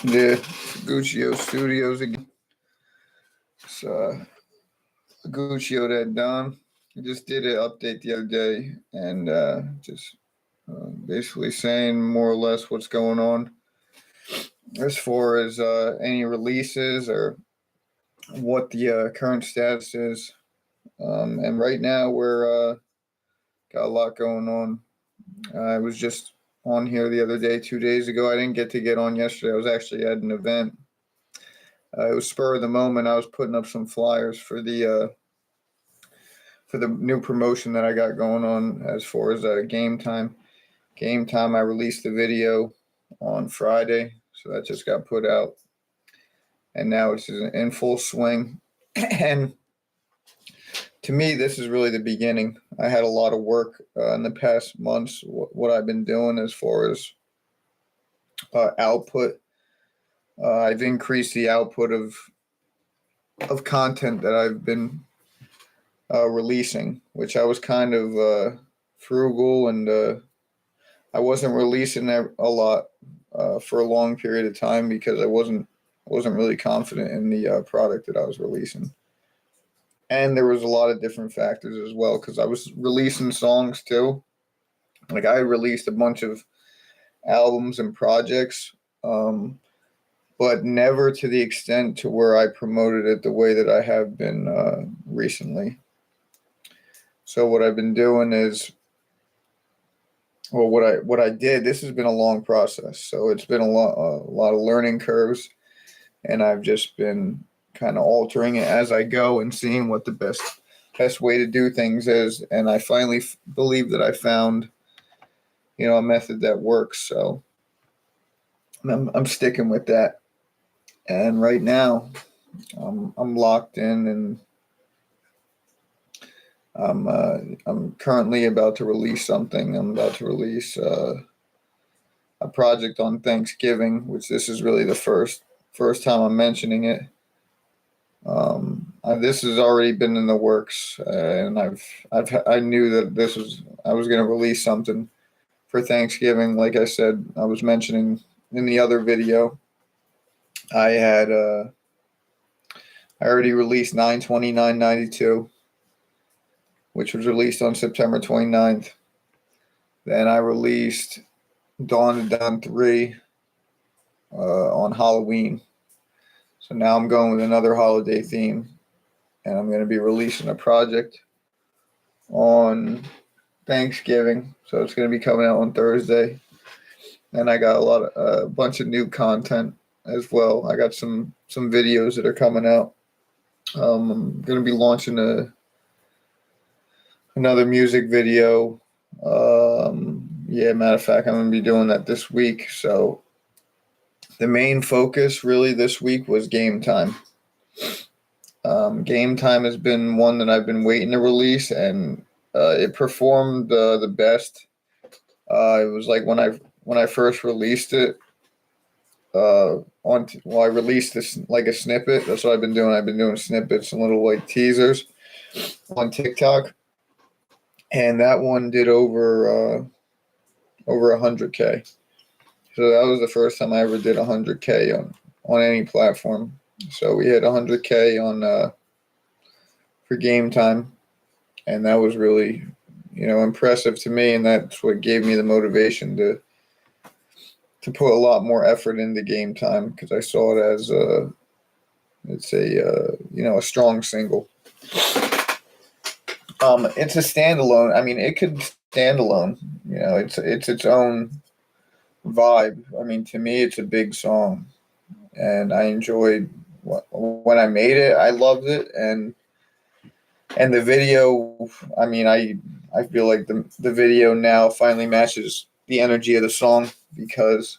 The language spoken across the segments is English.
Yeah, Figuccio Studios again. It's Figuccio that Don. I just did an update the other day and just basically saying more or less what's going on as far as any releases or what the current status is. And right now we're got a lot going on. I was just on here the other day, 2 days ago. I didn't get on yesterday. I was actually at an event. It was spur of the moment. I was putting up some flyers for the new promotion that I got going on as far as game time. Game time. I released the video on Friday, so that just got put out, and now it's in full swing. And to me, this is really the beginning. I had a lot of work in the past months. What I've been doing as far as output. I've increased the output of content that I've been releasing, which I was kind of frugal and I wasn't releasing a lot for a long period of time because I wasn't really confident in the product that I was releasing. And there was a lot of different factors as well because I was releasing songs too. Like I released a bunch of albums and projects, but never to the extent to where I promoted it the way that I have been recently. So what I've been doing is, well, what I did. This has been a long process, so it's been a lot of learning curves, and I've just been kind of altering it as I go and seeing what the best way to do things is. And I finally believe that I found, a method that works. So I'm sticking with that. And right now, I'm locked in, and I'm currently about to release something. I'm about to release a project on Thanksgiving, which this is really the first time I'm mentioning it. This has already been in the works, and I knew that I was going to release something for Thanksgiving. Like I said, I was mentioning in the other video, I already released 9/29/92, which was released on September 29th. Then I released Dawn to Dawn 3 on Halloween. So now I'm going with another holiday theme, and I'm going to be releasing a project on Thanksgiving. So it's going to be coming out on Thursday. And I got a bunch of new content as well. I got some videos that are coming out. I'm going to be launching another music video. Matter of fact, I'm going to be doing that this week. So the main focus really this week was game time. Game time has been one that I've been waiting to release, and it performed the best. It was like when I first released it. I released this like a snippet. That's what I've been doing. I've been doing snippets and little like teasers on TikTok, and that one did over 100K. So that was the first time I ever did 100K on any platform. So we hit 100K on for game time, and that was really impressive to me, and that's what gave me the motivation to put a lot more effort into game time because I saw it as a strong single. It's a standalone. I mean, it could stand alone. It's its own vibe. I mean, to me, it's a big song, and I enjoyed when I made it. I loved it, and the video. I mean, I feel like the video now finally matches the energy of the song because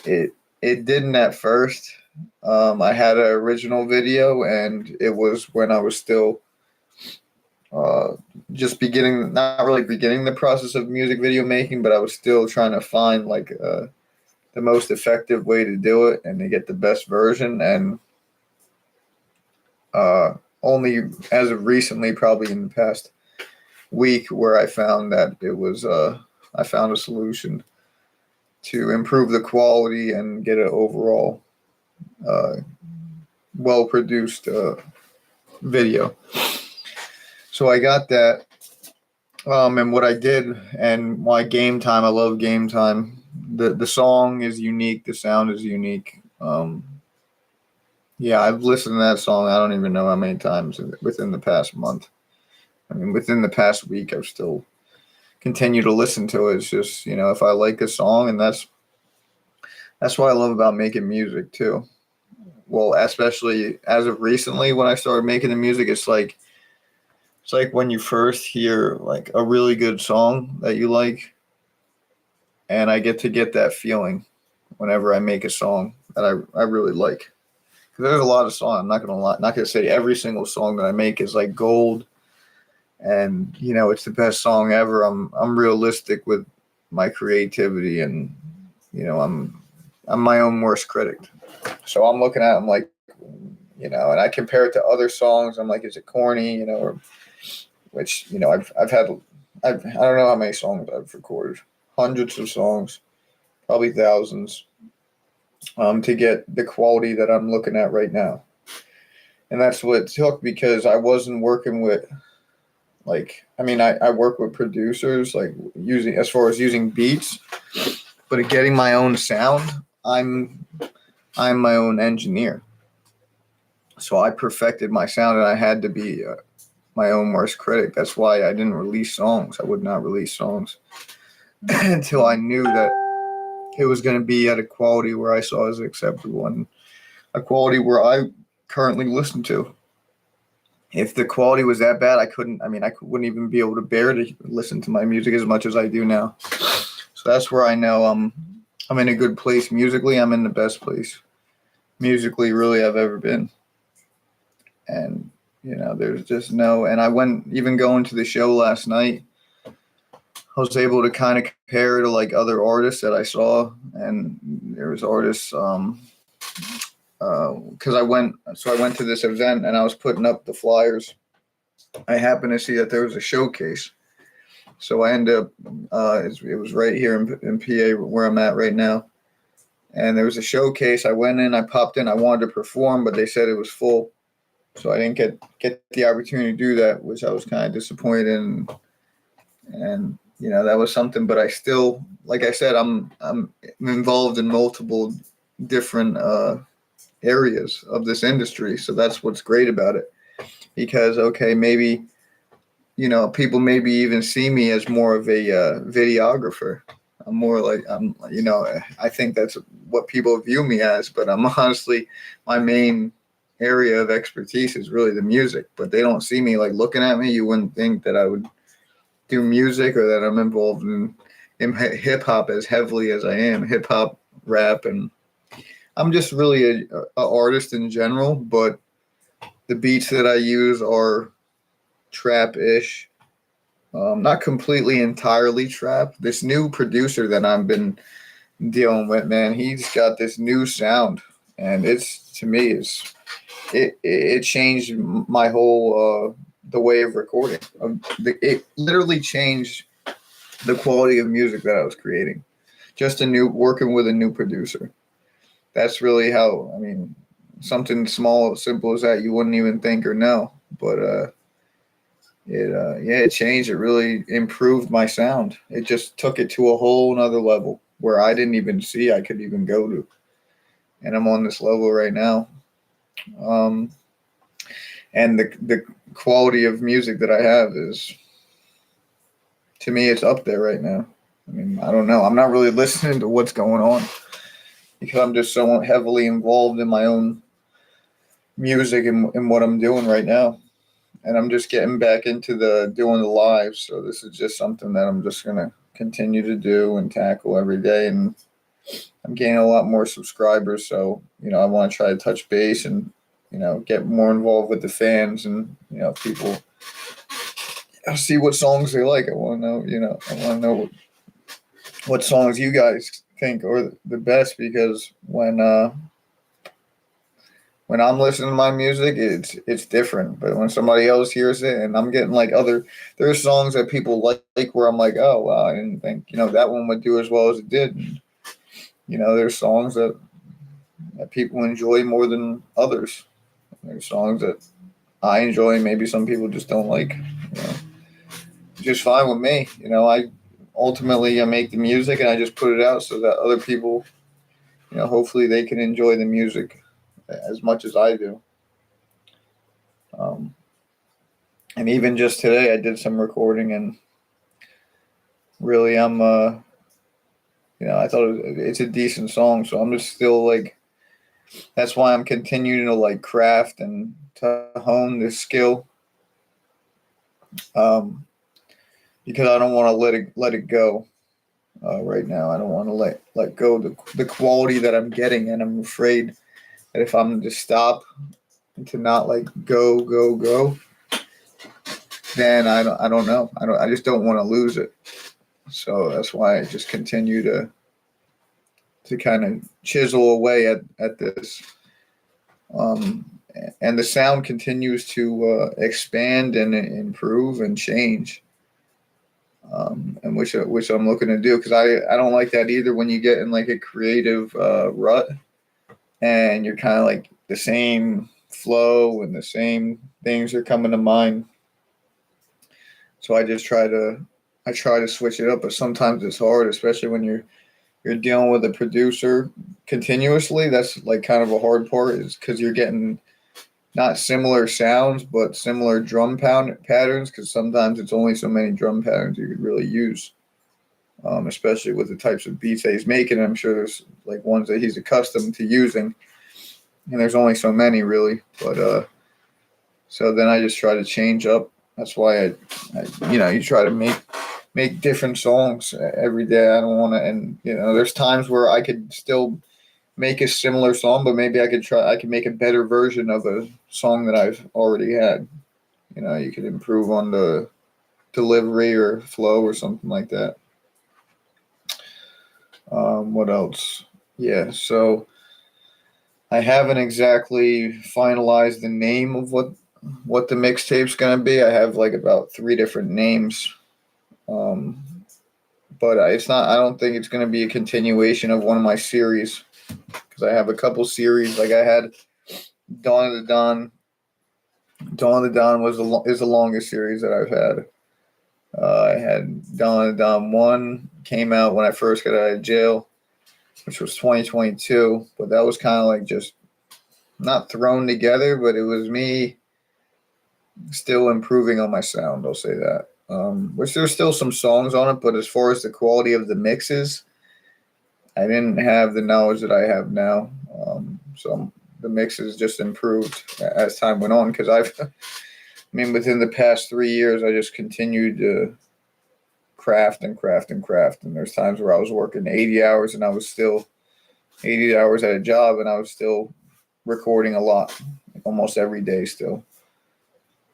it didn't at first. I had an original video, and it was when I was still just not really beginning the process of music video making, but I was still trying to find like the most effective way to do it and to get the best version. And only as of recently, probably in the past week, where I found that it was I found a solution. to improve the quality and get an overall uh, well produced video. So I got that. And what I did, and my game time, I love game time. The song is unique. The sound is unique. Yeah, I've listened to that song. I don't even know how many times within the past month. I mean, within the past week, I've still continued to listen to it. It's just, if I like a song, and that's what I love about making music too. Well, especially as of recently, when I started making the music, it's like when you first hear like a really good song that you like, and I get to get that feeling whenever I make a song that I really like. Because there's a lot of songs. I'm not gonna lie, not gonna say every single song that I make is like gold, and it's the best song ever. I'm realistic with my creativity, and I'm my own worst critic. So I'm looking at them like, and I compare it to other songs. I'm like, is it corny, or which I've had I don't know how many songs I've recorded, hundreds of songs, probably thousands, to get the quality that I'm looking at right now. And that's what it took, because I wasn't working with, like, I mean, I work with producers, like, using, as far as using beats, but getting my own sound, I'm my own engineer. So I perfected my sound, and I had to be my own worst critic. That's why I didn't release songs. I would not release songs until I knew that it was going to be at a quality where I saw as acceptable, and a quality where I currently listen to. If the quality was that bad, I wouldn't even be able to bear to listen to my music as much as I do now. So that's where I know I'm in a good place musically. I'm in the best place musically really I've ever been. And there's just no. And I went, even going to the show last night, I was able to kind of compare to like other artists that I saw, and there was artists because I went to this event and I was putting up the flyers. I happened to see that there was a showcase, so I ended up it was right here in PA where I'm at right now, and there was a showcase. I went in, I popped in, I wanted to perform, but they said it was full, so I didn't get the opportunity to do that, which I was kind of disappointed in. And that was something, but I still, like I said, I'm involved in multiple different areas of this industry, so that's what's great about it. Because okay, maybe people maybe even see me as more of a videographer. I'm more like I think that's what people view me as, but I'm honestly, my main area of expertise is really the music. But they don't see me, like, looking at me, you wouldn't think that I would do music, or that I'm involved in hip hop as heavily as I am, hip hop, rap, and I'm just really a artist in general. But the beats that I use are trap-ish, not completely entirely trap. This new producer that I've been dealing with, man, he's got this new sound, and it's, to me, it changed my whole the way of recording. It literally changed the quality of music that I was creating. Just working with a new producer. That's really how, I mean, something small, simple as that, you wouldn't even think or know. But it changed. It really improved my sound. It just took it to a whole nother level where I didn't even see I could even go to. And I'm on this level right now. And the quality of music that I have is, to me, it's up there right now. I mean, I don't know. I'm not really listening to what's going on because I'm just so heavily involved in my own music and what I'm doing right now. And I'm just getting back into doing the lives. So this is just something that I'm just going to continue to do and tackle every day. And I'm gaining a lot more subscribers. So, I want to try to touch base and, get more involved with the fans and, people. I see what songs they like. I want to know, I want to know what songs you guys think are the best, because when I'm listening to my music, it's different. But when somebody else hears it, and I'm getting like there's songs that people like where I'm like, oh wow, I didn't think that one would do as well as it did. And there's songs that people enjoy more than others. There's songs that I enjoy, and maybe some people just don't like. Just fine with me. I make the music and I just put it out so that other people, hopefully they can enjoy the music as much as I do. Um, and even just today, I did some recording, and really, I thought it's a decent song, so I'm just still like, that's why I'm continuing to like craft and to hone this skill, um, because I don't want to let it go right now. I don't want to let go the quality that I'm getting, and I'm afraid that if I'm to stop and to not like go, then I don't know. I just don't want to lose it. So that's why I just continue to kind of chisel away at this. Um, and the sound continues to expand and improve and change. And which I'm looking to do, because I don't like that either when you get in like a creative rut and you're kind of like the same flow and the same things are coming to mind. So I try to switch it up, but sometimes it's hard, especially when you're dealing with a producer continuously. That's like kind of a hard part, is because you're getting not similar sounds, but similar drum patterns, because sometimes it's only so many drum patterns you could really use, especially with the types of beats that he's making. I'm sure there's like ones that he's accustomed to using, and there's only so many really. But so then I just try to change up. That's why you try to make different songs every day. I don't want to, and there's times where I could still make a similar song, but maybe I could make a better version of a song that I've already had. You could improve on the delivery or flow or something like that. What else? Yeah, so I haven't exactly finalized the name of what the mixtape's gonna be. I have like about 3 different names. Um, but it's not. I don't think it's gonna be a continuation of one of my series, because I have a couple series. Like I had Dawn of the Dawn. Dawn of the Dawn is the longest series that I've had. I had Dawn of the Dawn 1 came out when I first got out of jail, which was 2022. But that was kind of like just not thrown together, but it was me still improving on my sound. I'll say that. Which there's still some songs on it, but as far as the quality of the mixes, I didn't have the knowledge that I have now. So the mixes just improved as time went on, because within the past 3 years, I just continued to craft and craft and craft. And there's times where I was working 80 hours and I was still 80 hours at a job, and I was still recording a lot, like almost every day still.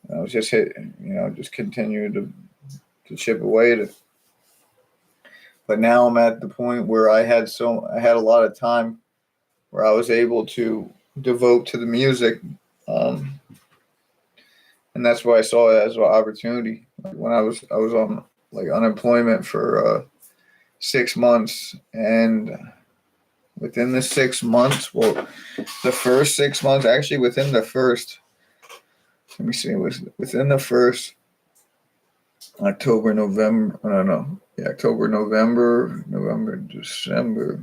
And I was just just continuing to chip away at it. But now I'm at the point where I had a lot of time where I was able to devote to the music. And that's why I saw it as an opportunity. Like when I was on like unemployment for 6 months, and within the 6 months, the first 6 months, actually within the first, let me see, it was within the first October, November, I don't know, yeah, October, November, December.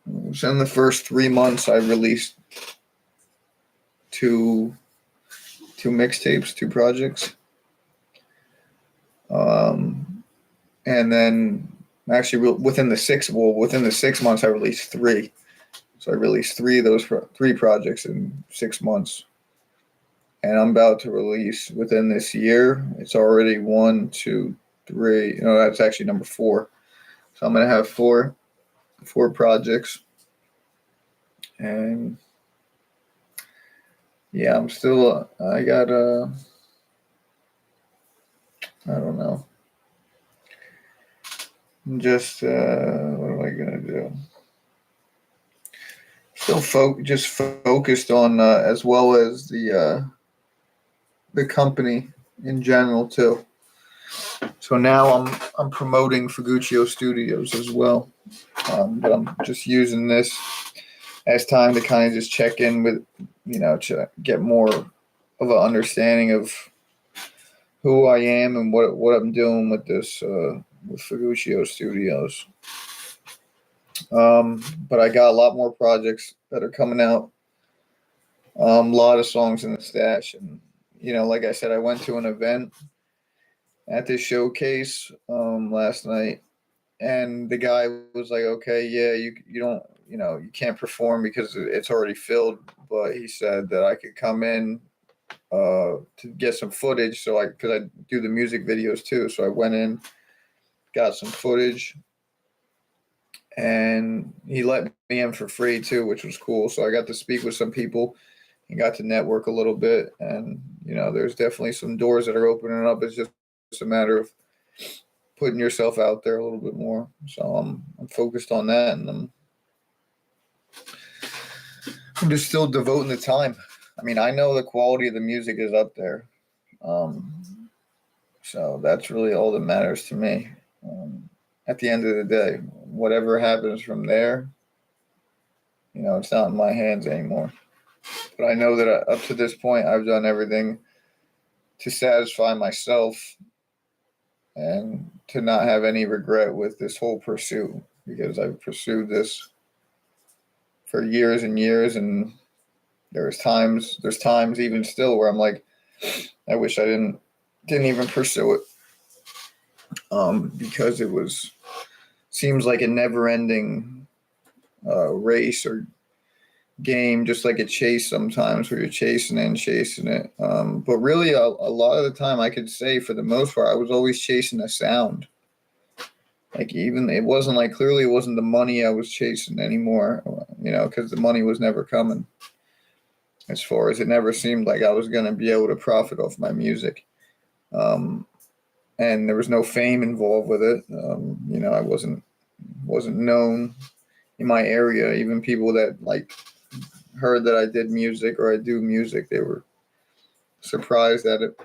Within the first 3 months, I released two mixtapes, 2 projects. And then actually within the 6 months, I released 3. So I released 3 of those 3 projects in 6 months. And I'm about to release within this year. It's already 1, 2, 3. No, that's actually number 4. So I'm gonna have four projects. And yeah, I'm still. I got I don't know. Just what am I gonna do? Still just focused on as well as the company in general too. So now I'm promoting Figuccio Studios as well. But I'm just using this as time to kind of just check in with, to get more of an understanding of who I am and what I'm doing with this with Figuccio Studios. But I got a lot more projects that are coming out. A lot of songs in the stash, and like I said, I went to an event at this showcase last night, and the guy was like, "Okay, yeah, you don't, you can't perform because it's already filled." But he said that I could come in to get some footage, so because I do the music videos too. So I went in, got some footage, and he let me in for free too, which was cool. So I got to speak with some people and got to network a little bit. And there's definitely some doors that are opening up. It's just a matter of putting yourself out there a little bit more. So I'm focused on that, and I'm just still devoting the time. I mean, I know the quality of the music is up there. So that's really all that matters to me. At the end of the day, whatever happens from there, it's not in my hands anymore. But I know that up to this point, I've done everything to satisfy myself and to not have any regret with this whole pursuit, because I've pursued this for years and years, and there's times even still where I'm like, I wish I didn't even pursue it, because it seems like a never ending race or game, just like a chase sometimes, where you're chasing it and chasing it. But really, a lot of the time, I could say for the most part, I was always chasing a sound. Like, even it wasn't like, clearly it wasn't the money I was chasing anymore, because the money was never coming. As far as, it never seemed like I was going to be able to profit off my music. And there was no fame involved with it. I wasn't known in my area. Even people that heard that I did music or I do music, they were surprised at it,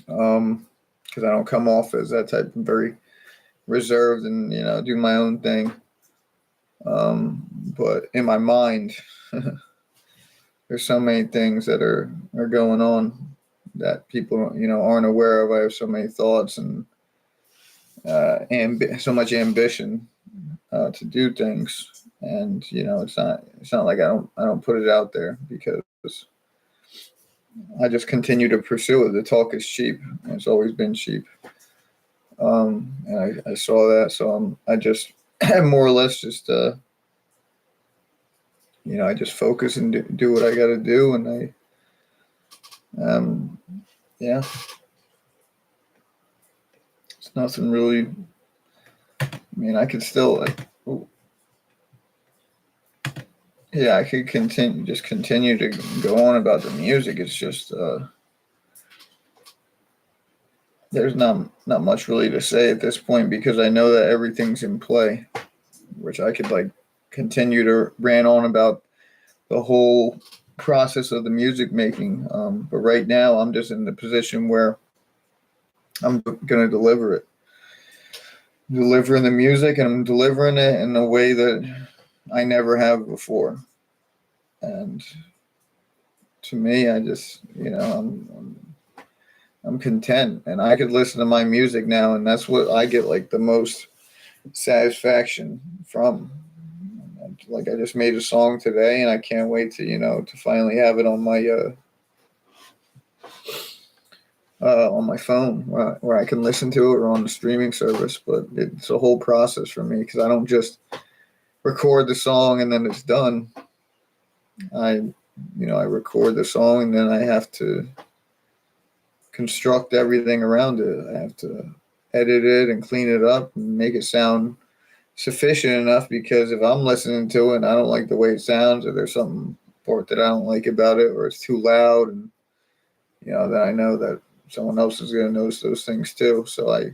because I don't come off as that type of very reserved and do my own thing. But in my mind, there's so many things that are going on that people aren't aware of. I have so many thoughts and so much ambition to do things, and it's not like I don't put it out there, because I just continue to pursue it. The talk is cheap, and it's always been cheap. And I saw that, so I just more or less just I just focus and do what I got to do, and yeah, it's nothing really. I mean, I could still I could continue to go on about the music. It's just there's not much really to say at this point, because I know that everything's in play, which I could continue to rant on about the whole process of the music making. But right now, I'm just in the position where I'm going to deliver it. Delivering the music, and I'm delivering it in a way that I never have before. And to me, I just, I'm content, and I could listen to my music now, and that's what I get the most satisfaction from. I just made a song today, and I can't wait to to finally have it on my phone, where I can listen to it, or on the streaming service. But it's a whole process for me, because I don't just record the song and then it's done. I record the song, and then I have to construct everything around it. I have to edit it and clean it up and make it sound sufficient enough, because if I'm listening to it and I don't like the way it sounds, or there's something part that I don't like about it, or it's too loud, and then I know that someone else is going to notice those things too. So I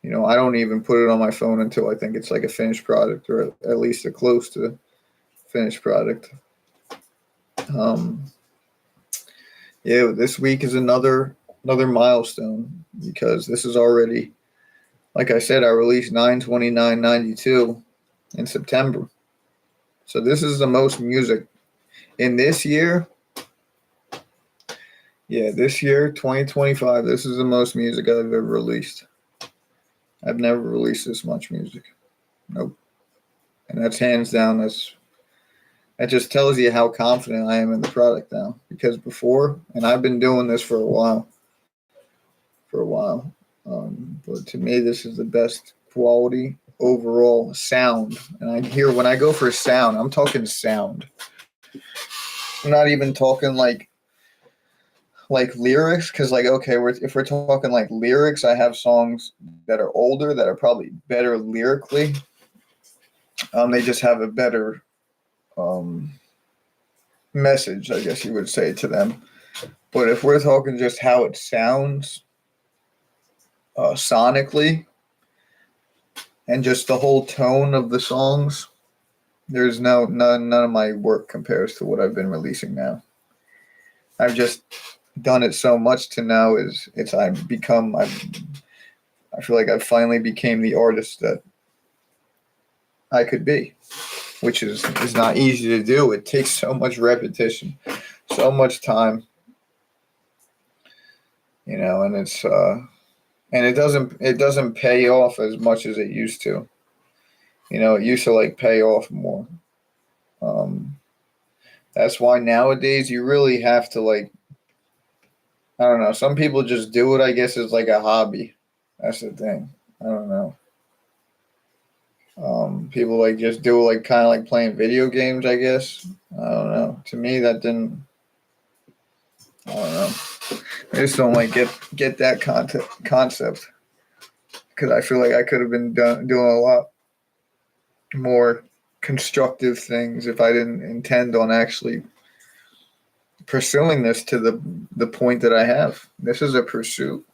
don't even put it on my phone until I think it's a finished product, or at least a close to finished product. This week is another another milestone, because this is already, like I said, I released 9/29/92 in September. So this is the most music in this year. Yeah, this year, 2025, this is the most music I've ever released. I've never released this much music. Nope. And that's hands down, that just tells you how confident I am in the product now. Because before, and I've been doing this for a while, but to me, this is the best quality overall sound. And I hear when I go for sound, I'm talking sound. I'm not even talking like lyrics, because like, okay, if we're talking like lyrics, I have songs that are older that are probably better lyrically. They just have a better message, I guess you would say, to them. But if we're talking just how it sounds sonically and just the whole tone of the songs, there's none of my work compares to what I've been releasing now. I've just done it so much to now I feel like I finally became the artist that I could be, which is not easy to do. It takes so much repetition, so much time, and it doesn't pay off as much as it used to. It used to like pay off more. Um, that's why nowadays you really have to like, I don't know. Some people just do it, I guess, as like a hobby. That's the thing. I don't know. People like just do like kind of like playing video games, I guess. I don't know. To me, that didn't. I don't know. I just don't like get that concept, because I feel like I could have been doing a lot more constructive things if I didn't intend on actually pursuing this to the point that I have. This is a pursuit,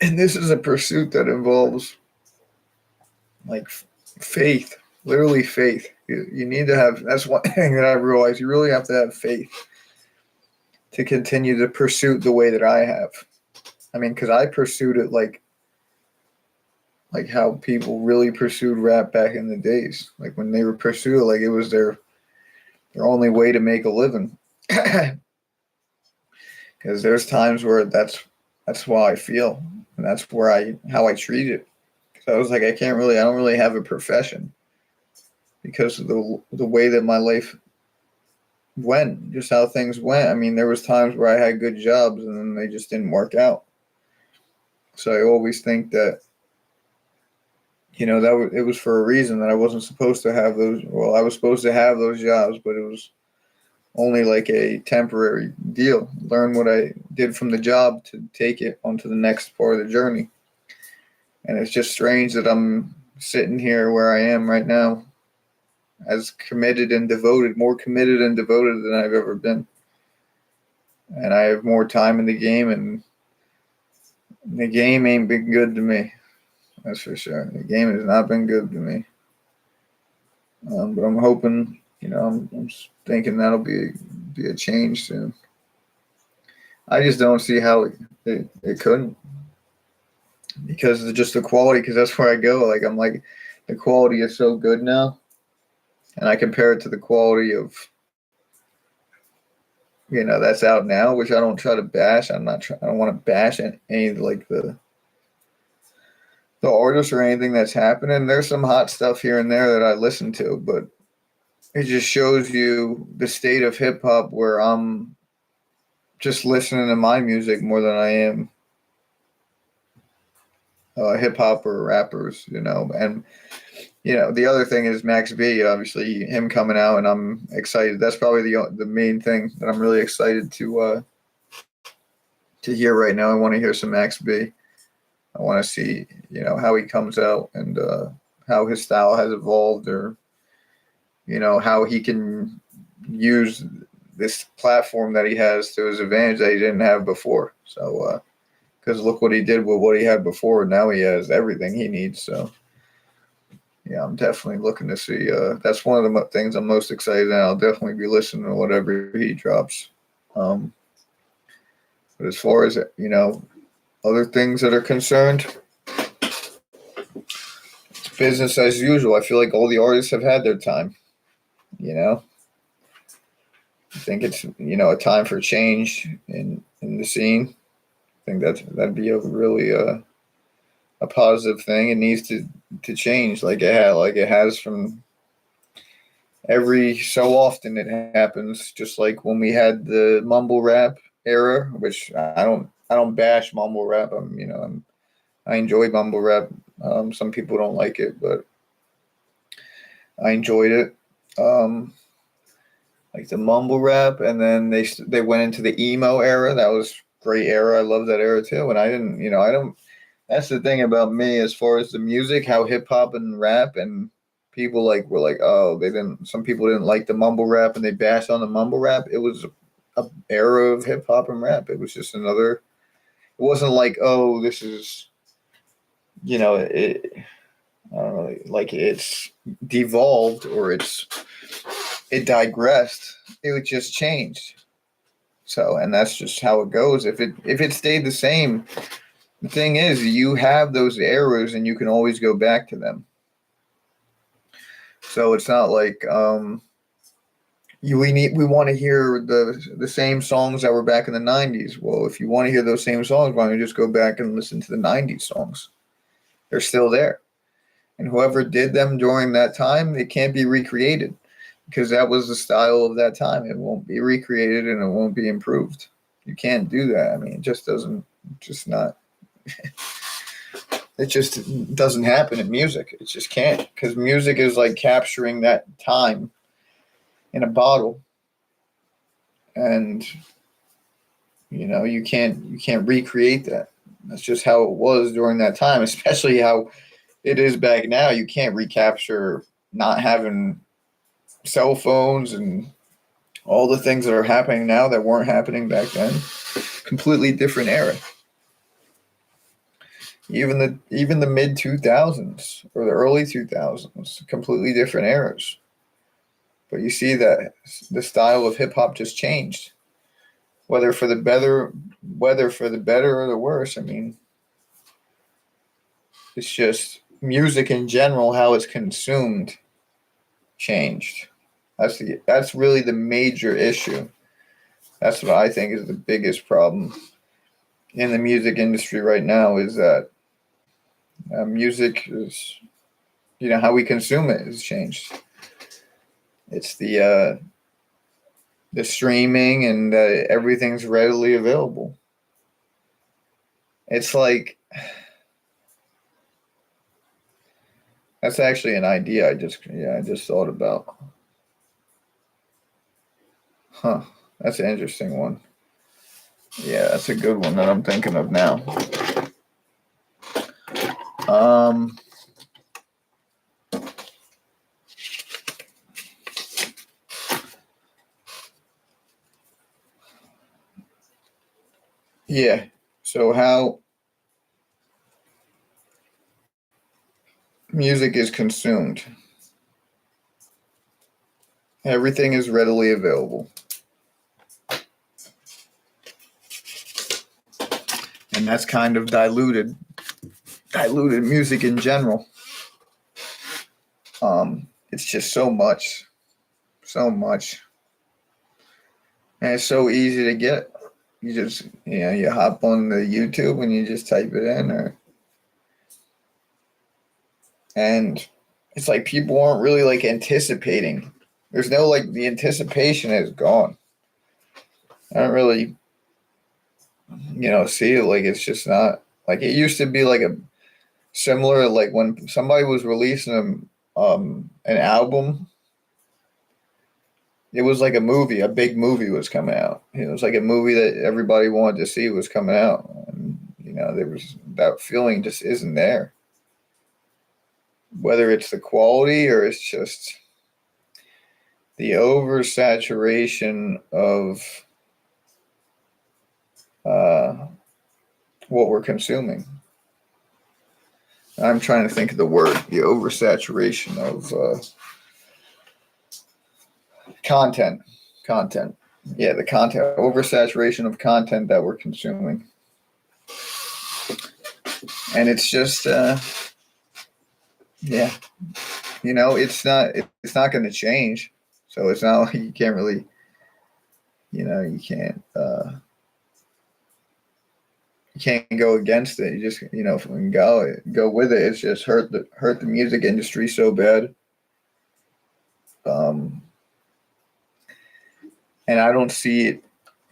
and this is a pursuit that involves like faith, literally faith. You need to have. That's one thing that I realized. You really have to have faith to continue the pursuit the way that I have. I mean, because I pursued it like how people really pursued rap back in the days. Like when they were pursued it, like it was their only way to make a living. Because there's times where that's how I feel, and that's how I treat it. Because I was like, I don't really have a profession, because of the way that my life went, just how things went. I mean, there was times where I had good jobs and then they just didn't work out. So I always think that, it was for a reason, that I wasn't supposed to have those. Well, I was supposed to have those jobs, but it was only like a temporary deal. Learn what I did from the job to take it onto the next part of the journey. And it's just strange that I'm sitting here where I am right now, as more committed and devoted than I've ever been. And I have more time in the game, and the game ain't been good to me. That's for sure. The game has not been good to me. But I'm hoping, I'm thinking that'll be a change soon. I just don't see how it couldn't, because of just the quality. Because that's where I go. Like I'm like, the quality is so good now, and I compare it to the quality of, that's out now, which I don't try to bash. I don't want to bash any like the artists or anything that's happening. There's some hot stuff here and there that I listen to, but it just shows you the state of hip hop, where I'm just listening to my music more than I am hip hop or rappers, And the other thing is Max B. Obviously, him coming out, and I'm excited. That's probably the main thing that I'm really excited to hear right now. I want to hear some Max B. I want to see, how he comes out, and how his style has evolved, or how he can use this platform that he has to his advantage that he didn't have before. So, because look what he did with what he had before. Now he has everything he needs. So, yeah, I'm definitely looking to see. That's one of the things I'm most excited about. I'll definitely be listening to whatever he drops. But But as far as, other things that are concerned, it's business as usual. I feel like all the artists have had their time, you know? I think it's, a time for change in the scene. I think that'd be a really a positive thing. It needs to change like it has from every so often. It happens, just like when we had the mumble rap era, which I don't bash mumble rap. I enjoy mumble rap. Some people don't like it, but I enjoyed it. Like the mumble rap, and then they went into the emo era. That was great era. I love that era too. And I didn't, I don't. That's the thing about me as far as the music, how hip hop and rap and people were like, oh, they didn't. Some people didn't like the mumble rap and they bashed on the mumble rap. It was a era of hip hop and rap. It was just another. It wasn't like, oh, this is, it. I don't know, like it's devolved or it digressed. It just changed. So, and that's just how it goes. If it stayed the same, the thing is, you have those errors and you can always go back to them. So it's not like we want to hear the same songs that were back in the 90s. Well, if you want to hear those same songs, why don't you just go back and listen to the 90s songs? They're still there. And whoever did them during that time, it can't be recreated because that was the style of that time. It won't be recreated and it won't be improved. You can't do that. I mean, it just doesn't, just not, it just doesn't happen in music. It just can't, because music is like capturing that time in a bottle. And, you can't recreate that. That's just how it was during that time, especially how it is back now. You can't recapture not having cell phones and all the things that are happening now that weren't happening back then. Completely different era. Even the mid 2000s or the early 2000s, completely different eras. But you see that the style of hip hop just changed, whether for the better or the worse. I mean, it's just music in general, how it's consumed, changed. That's really the major issue. That's what I think is the biggest problem in the music industry right now, is that music is, how we consume it has changed. It's the streaming and everything's readily available. It's like, that's actually an idea I just thought about. Huh. That's an interesting one. Yeah, that's a good one that I'm thinking of now. Yeah. So how music is consumed. Everything is readily available. And that's kind of diluted music in general. It's just so much. And it's so easy to get. You just, you hop on the YouTube and you just type it in, and it's like people aren't really like anticipating. There's no, like, the anticipation is gone. I don't really, see it. Like, it's just not like it used to be, like a similar, like when somebody was releasing an album. It was like a movie. A big movie was coming out. It was like a movie that everybody wanted to see was coming out. And, there was that feeling just isn't there. Whether it's the quality or it's just the oversaturation of what we're consuming. I'm trying to think of the word. The oversaturation of content. yeah, the content, oversaturation of content that we're consuming. And it's just, yeah, it's not going to change. So it's not like you can't really, you can't go against it. You just, go with it. It's just hurt the music industry so bad. And I don't see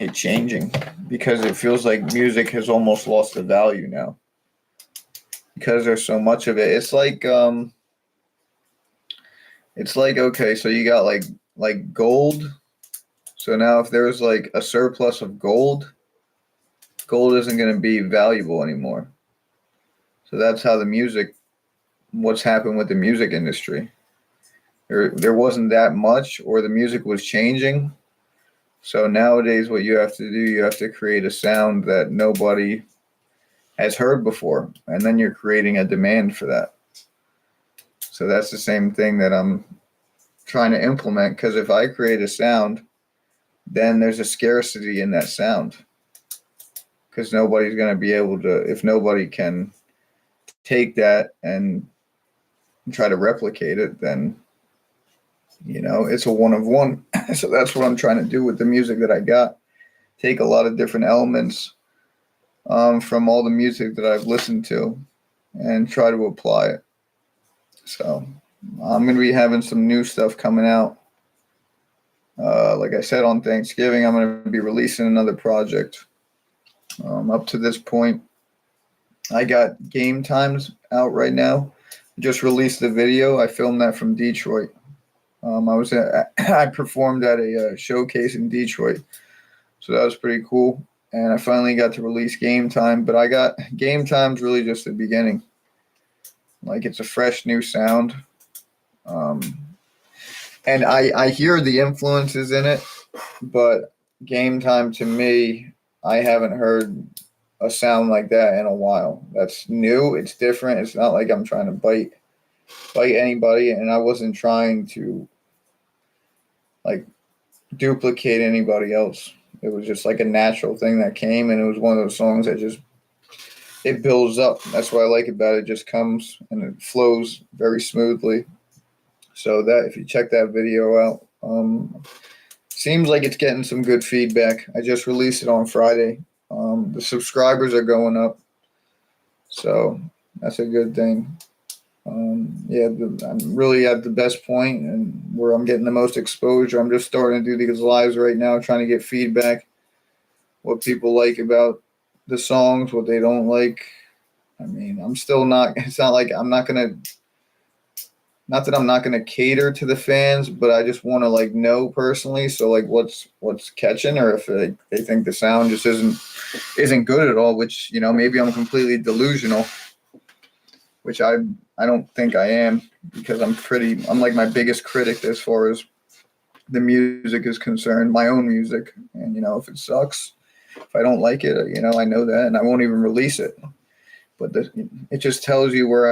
it changing because it feels like music has almost lost the value now because there's so much of it. It's like okay, so you got like gold. So now if there's like a surplus of gold isn't going to be valuable anymore. So that's how what's happened with the music industry. There wasn't that much, or the music was changing. So nowadays, what you have to do, you have to create a sound that nobody has heard before, and then you're creating a demand for that. So that's the same thing that I'm trying to implement, because if I create a sound, then there's a scarcity in that sound, because nobody's going to be able to, if nobody can take that and try to replicate it, then it's a one of one. So that's what I'm trying to do with the music that I got. Take a lot of different elements from all the music that I've listened to and try to apply it. So I'm going to be having some new stuff coming out. Like I said, on Thanksgiving, I'm going to be releasing another project. Up to this point, I got Game Times out right now. Just released the video. I filmed that from Detroit. I performed at a showcase in Detroit, so that was pretty cool. And I finally got to release Game Time, but I got Game Time's really just the beginning. Like it's a fresh new sound, and I hear the influences in it, but Game Time to me, I haven't heard a sound like that in a while. That's new. It's different. It's not like I'm trying to bite anybody, and I wasn't trying to like duplicate anybody else. It was just like a natural thing that came, and it was one of those songs that just it builds up. That's what I like about it. It just comes and it flows very smoothly. So that if you check that video out, seems like it's getting some good feedback. I just released it on Friday. The subscribers are going up, so that's a good thing. I'm really at the best point and where I'm getting the most exposure. I'm just starting to do these lives right now, trying to get feedback, what people like about the songs, what they don't like. I mean, I'm still not, it's not like not that I'm not going to cater to the fans, but I just want to like know personally. So like what's catching, or if they think the sound just isn't good at all, which, maybe I'm completely delusional, which I don't think I am, because I'm like my biggest critic as far as the music is concerned, my own music. And, if it sucks, if I don't like it, I know that, and I won't even release it. But it just tells you where